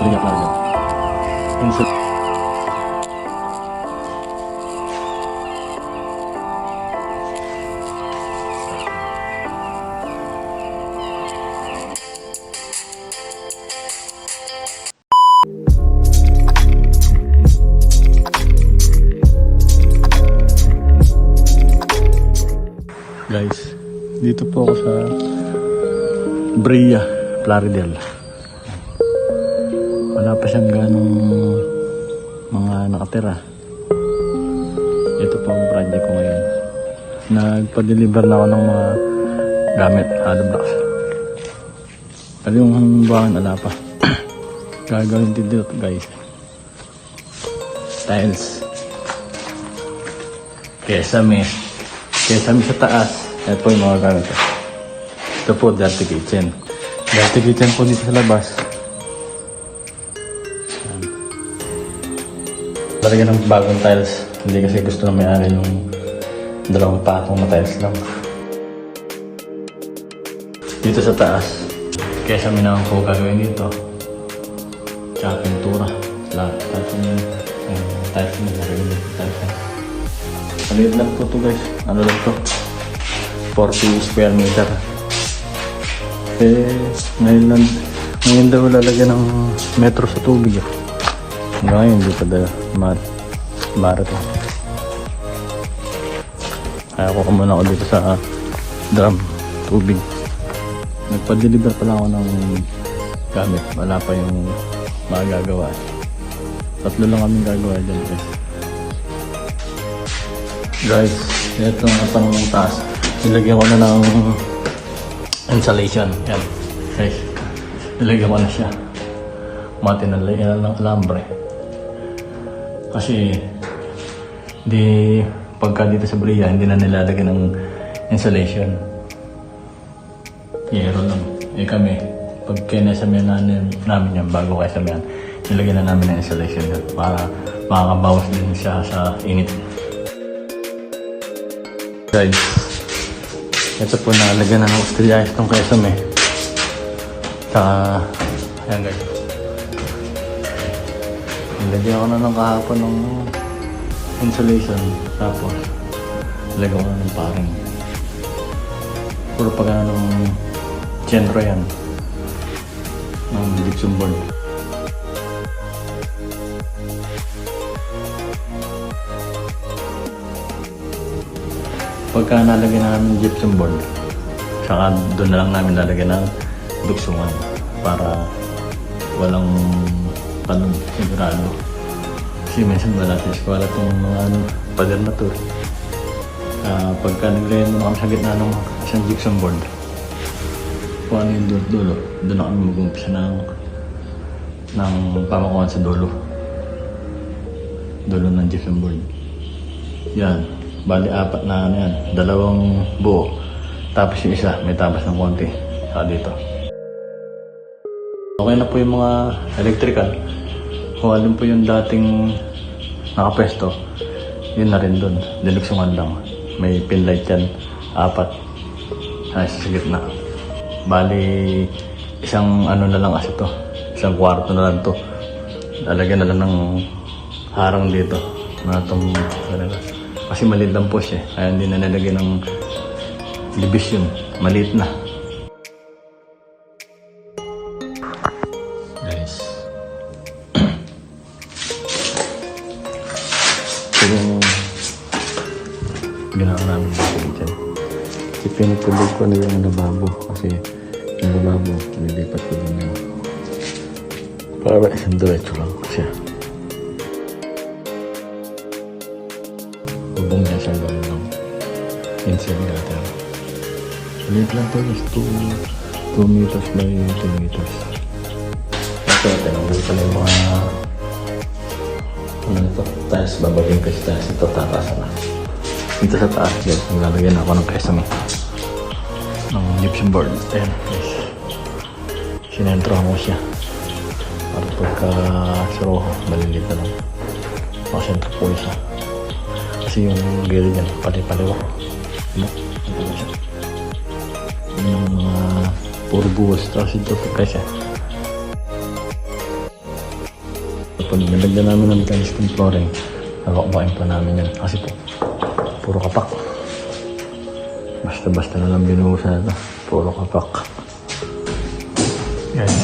Liga Cargo. Guys, dito po ako sa Brea, Plaridel. Wala pa siyang ganong mga nakatira. Ito po ang project ko ngayon. Nagpa-deliver na ako ng mga gamit, hollow blocks. Pero yung buwangan ala pa. Gagawin dito guys. Tiles. Kesame sa taas. Ito po yung mga gamit. Ito po, dirty kitchen. Dirty kitchen po dito sa labas. Talagyan ng bagong tiles. Hindi kasi gusto na may-ari yung dalawang patong na tiles lang. Dito sa taas, kesame naman po gagawin dito. Tsaka pintura. Lahat. Tapos yung tiles na gagawin dito. Maliit lang po ito guys. Ano lang ito? 40 square meter. Ngayon daw lalagyan ng metro sa tubig. Ngayon hindi pa daw mara to. Kaya ako muna ako dito sa drum tubig. Nagpa-deliver pa lang ako ng gamit. Wala pa yung magagawa. 3 lang kaming gagawa dyan guys. Ito ang panong taas. Nilagyan ko na ng insulation. Yan. Guys. Nilagyan ko na siya. Matinalagyan ng alambre. Kasi pagka dito sa Brea, hindi na nilalagyan ng insulation. Yero lang. Kami, pag kinasamayan namin yan, bago kaisamayan, nilagyan na namin ng insulation yan para makakabawas din siya sa init. Guys, ito po nalagyan na ng ostriayos itong kesame. Saka, ayan guys. Nilagyan ko na ng kahapon ng insulation. Tapos, nilagyan ko na ng paring. Puro pag ng general yan. Ng gypsum board. Pagka nalagyan na namin gypsum board, saka doon na lang namin lalagyan ng duksungan para walang talon, sigurado. Kasi minsan wala itong mga pader na to. Pagka naglagyan mo na kami sa gitna ng isang gypsum board, kung ano yung dulo, doon na kami mag-umpisa ng pamakuhan sa dulo ng gypsum board. Yan. Bali, 4 na ano yan. 2 buo. Tapos yung isa, may tabas ng konti. Saka dito. Okay na po yung mga electrical. Kung alin po yung dating nakapwesto, yun na rin dun. Dinuksungan lang. May pin light yan. 4. Sa gitna. Bali, isang ano na lang kasi to. Isang kwarto na lang to. Lalagyan na lang ng harang dito. Na itong kasi maliit lang po siya. Kaya hindi na nalagyan ng division. Maliit na. Guys. Ito yung ginawa namin dito. Kasi pinitulog ko na yung lababo. Kasi yung lababo, nilipat ko din yun. Para isang diretso lang siya. Bubong niya siyang gawin ng inside gutter. Maliit lang ito is 2 meters by 2 meters. Ito, tinanggol pa na yung mga tiles, babagin ko sa tiles. Ito, tataas na. Dito sa taas, guys, naglalagyan ako ng kesame ng gypsum board. Ayan, guys. Sinentro mo siya. Para pagka suroho, maliliit na lang. Makasentro po isa. Kasi yung gilid niya, pali-paliwa. Ano? Ito na siya. Yung puro buhos. Tapos ito pa siya. po, nilagyan namin ng tiles ng flooring. Nakakbain pa namin yan. Kasi po, puro kapak. Basta-basta na lang binuhusan na ito. Puro kapak. Guys,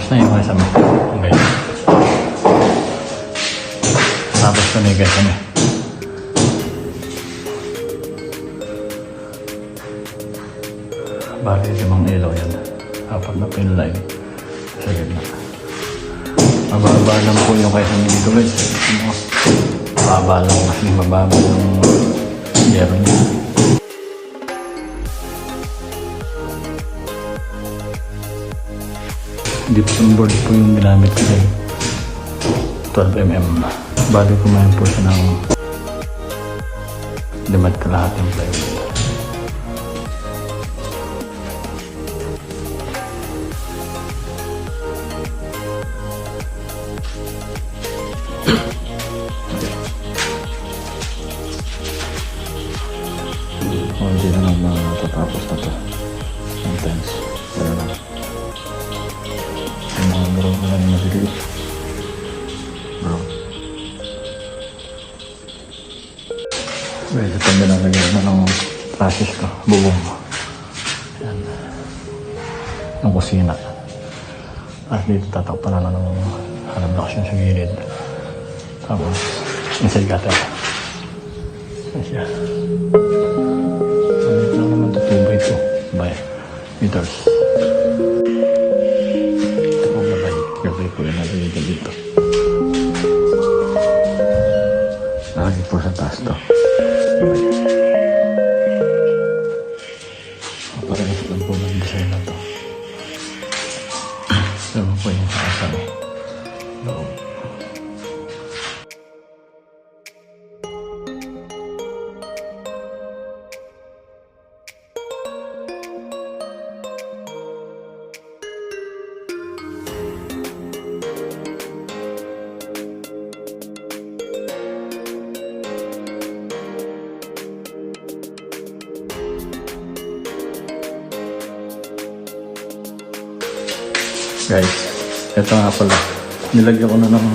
basta yung mga sama. Guys. Tapos na may guys kami. Bali, 5 ilaw yan. 4 na pinline sa gitna. Mababa lang po yung kaysa dito guys. Mababa lang kasi mababa yung yero niya. Gypsum board po yung ginamit ko. 12mm. Bali kumain po siya ng 5 kalahating plywood. Hindi na lang matatapos na ito. Sometimes. Pero lang. Yung mga bro ko lang yung nabili. Bro. Well, ito na lang lagyan na ng process ko. Bubong. Yan. Ng kusina. At dito tatakpan na lang ng halab na sa gilid. Tapos, inside gutter. Yan siya. Dito lang naman ito 2x2 by meters. Ito po gabay ko yung nalagay dito. Nalagay po sa taas to. Parang ito lang po ng design na to. Sama po yung kasama. Loob. Guys, ito nga pala. Nilagyan ko na ng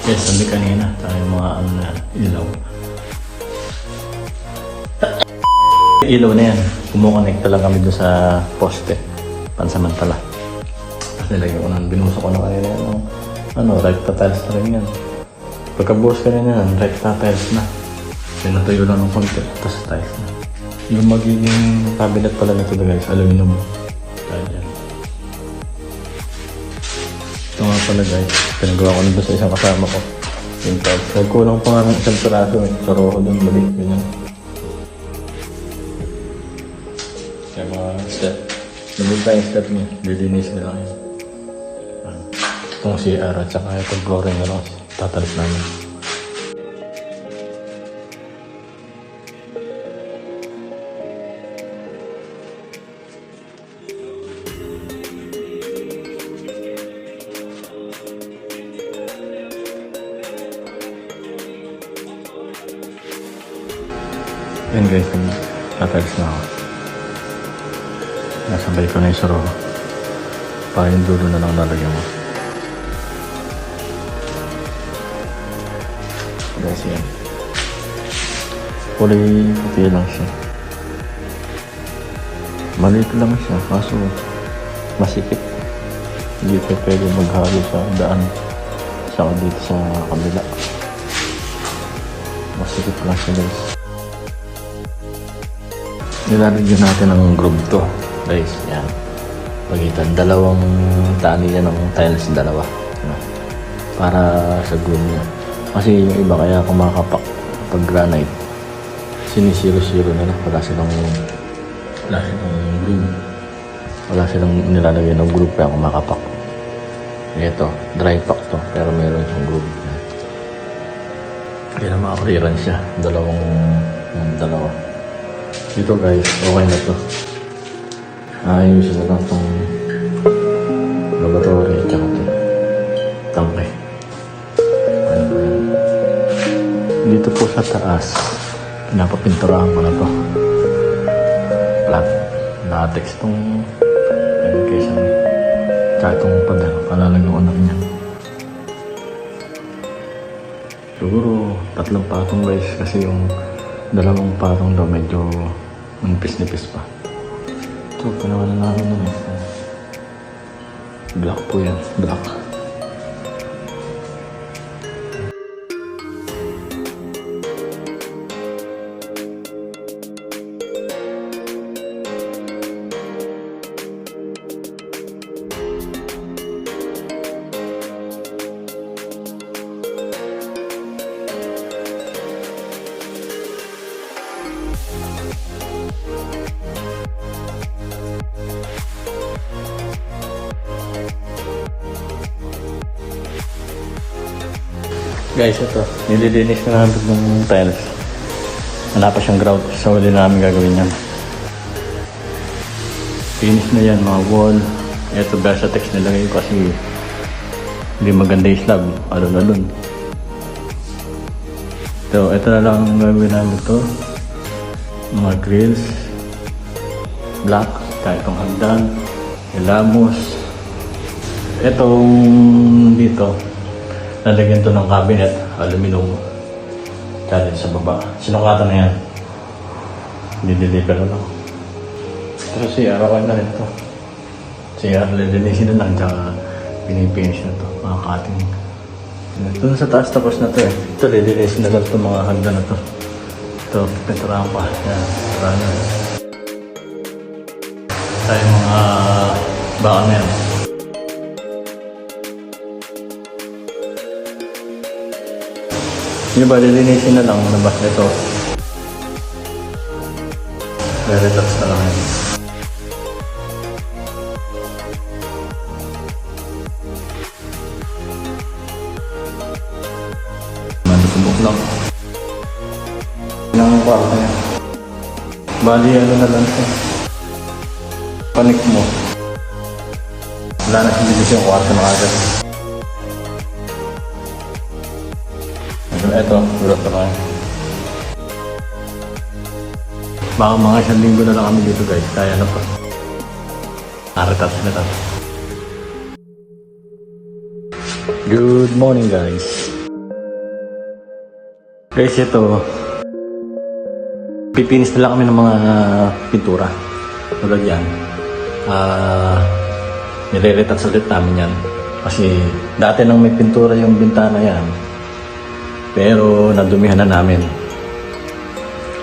sabi kanina. Tayo mga ilaw. Ilaw na yan. Kumukonect lang kami doon sa poste. Pansamantala. Tapos nilagyan ko na. Binuso ko na kanina yan. Recta tiles na rin yan. Pagkabuhos kanina yan, recta tiles na. Pinatuyo lang ng konti. Tapos tiles na. Yung magiging cabinet pala nito guys, aluminum. Dahil yan. Ito nga pala guys, pinagawa ko na doon sa isang kasama ko. Yung tag. Nagkulang pa nga ng isang piraso eh. Saro ko doon, balik. Ganyan. Kaya mga step. Nabig tayong step niya. Lilinis na lang yun. Itong CR at saka itong flooring na lang. Tatalis namin. Yan guys, tatalis na ako. Nasabay ko na yung saro. Para yung dulo na lang lalagyan mo. Guys, yan. Kulay puti lang siya. Maliit lang siya, kaso masikip. Hindi pa pwede maghalo sa daan. Saka dito sa kabila. Masikip lang siya guys. Nilalagyan natin ng groove to guys, yan. Pagitan, dalawang tali yan ng tiles, dalawa. Para sa groove niya. Kasi yung iba kaya kumakapak pag granite, sinisiro-siro nila. Wala silang groove. Wala silang nilalagyan ng groove kaya kumakapak. Ito, dry pack to, pero meron siyang groove. Kaya na maka-clearance siya. Dalawa. Dito guys, okay na to. Ayusin na lang itong laboratory at saka ito. Tangke. Ano ba yan? Dito po sa taas, pinapapinturahan ko na to. Flat. Latex itong kaysa Tsaka itong palalagyan namin yan. Siguro 3 patong guys kasi yung 2 patong daw medyo nipis-nipis pa. So, panawalan namin naman. Black po yan. Black. Guys, ito. Nililinis na namin ng tiles. Wala pa siyang grout. So, hindi namin gagawin yan. Finish na yan, mga wall. Ito, Versatex nilagay ko kasi hindi maganda yung slab. Alon-alon. So, ito na lang ang gagawin namin ito. Mga grills. Black. Kahit itong hagdan. Ilamos. Itong dito. Nalagyan to ng cabinet, aluminum. Challenge sa baba. Sinukatan na yan. Dideliver na lang. Pero CR, okay na rin to. CR, lilinisin na lang, tsaka pinipinish na to. Mga cutting. Ito sa taas tapos na to eh. Ito, lilinisin na lang to mga hagdan na to. Ito, pinturaan pa. Yan, pinturaan na. Tayo mga baka na yan. Yung ba, lilinisin na lang ang labas nito. Relax na lang yan. Manutubok lang. Ilang kwarto yan. Bali, ano na lang ito. Panik mo. Wala na sinibis yung kwarto na agad. Ito, gulot na kayo. Baka mga 1 linggo na lang kami dito guys. Kaya na pa. Aratas na tayo. Good morning guys. Guys, ito. Pipinis na lang kami ng mga pintura. Tulad yan. Nire-retouch ulit namin yan. Kasi dati nang may pintura yung bintana yan. Pero nadumihan na namin.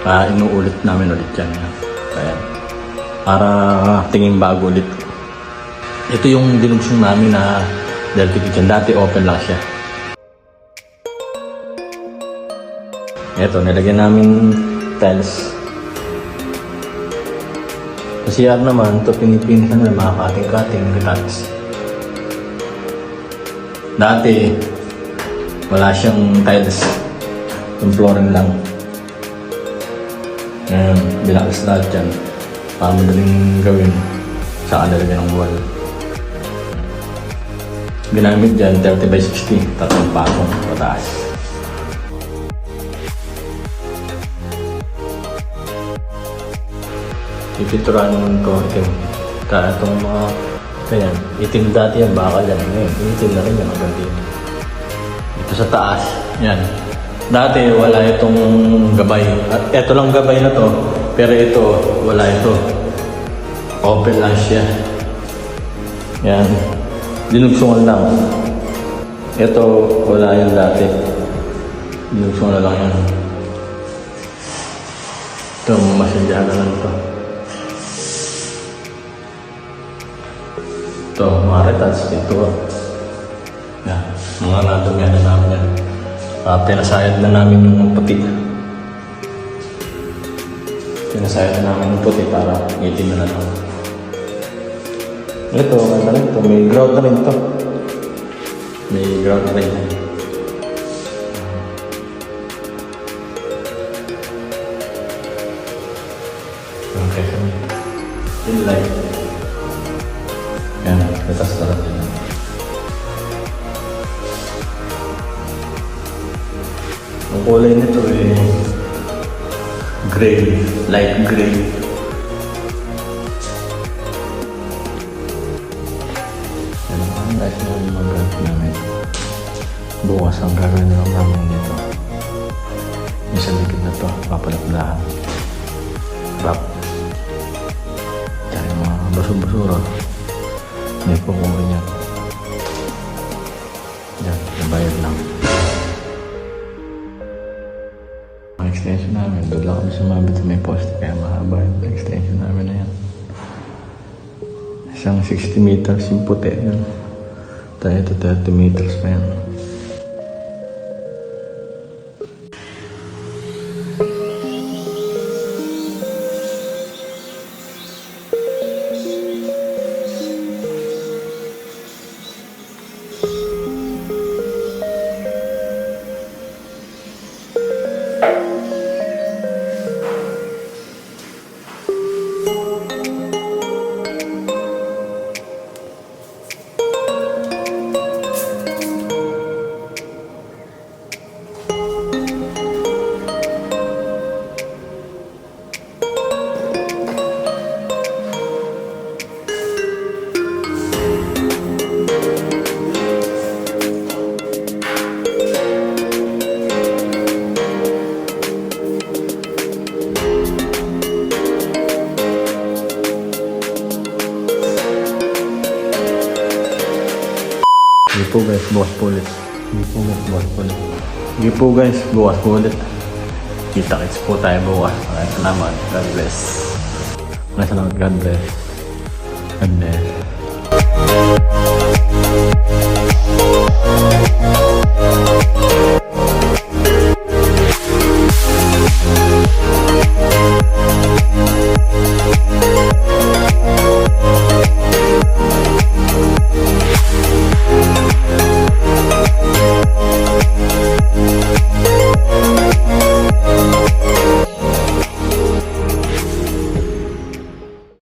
Inuulit namin ulit yan. Kaya, para tingin bago ulit. Ito yung dinugsong namin na Delphi Kitchen. Dati open lang siya. Ito, nilagyan namin tiles. Sa CR naman, ito pinipinisan na mga cutting-cutting retouch. Dati, wala siyang tiles. Yung flooring lang. Ngayon, binakas lahat dyan. Para madaling gawin. Saka nalagyan ng wall. Ginamit dyan, 30x60. 3 patong pataas. Ipinturahan naman ko itim. Kaya itong mga ganyan. Itim dati yan, bakal yan. Ngayon, itim na rin yan. Maganda yun. Ito sa taas, yan. Dati wala itong gabay. At ito lang gabay na to. Pero ito, wala ito. Open lang siya. Yan. Dinugsungan lang. Ito, wala yan dati. Dinugsungan na lang yan. Ito, mamasindyahan na lang ito. Ito, mga retouch. Ito. Yan. Mga nadumihan na namin yan. Pinasayad na namin yung puti. Pinasayad na namin yung puti para itim na lang. Ito, ganda rin ito. May grout na rin ito. May grout na rin. Okay, kami. Inlay. Yan, letas na rin. Ang kulay nito gray, light gray. guys, yung mga vlog namin. Bukas ang gagawin na lang namin dito. Yung sa likod na to, papalaplaan. Wrap. Kaya yung mga basura-basura. May pukuha niya. Yan, nabayad lang. Ang extension namin, doon lang kami sumabit sa may poste. Kaya mahaba yung extension namin na yan. Isang 60 meters yung puti yun. Tayo ito 30 meters pa yan. Sige po guys, bukas po ulit. Sige po guys, bukas po ulit. Sige po guys, bukas po ulit. Kita-kits po tayo bukas. Maraming salamat. God bless. Maraming salamat. God bless. God bless.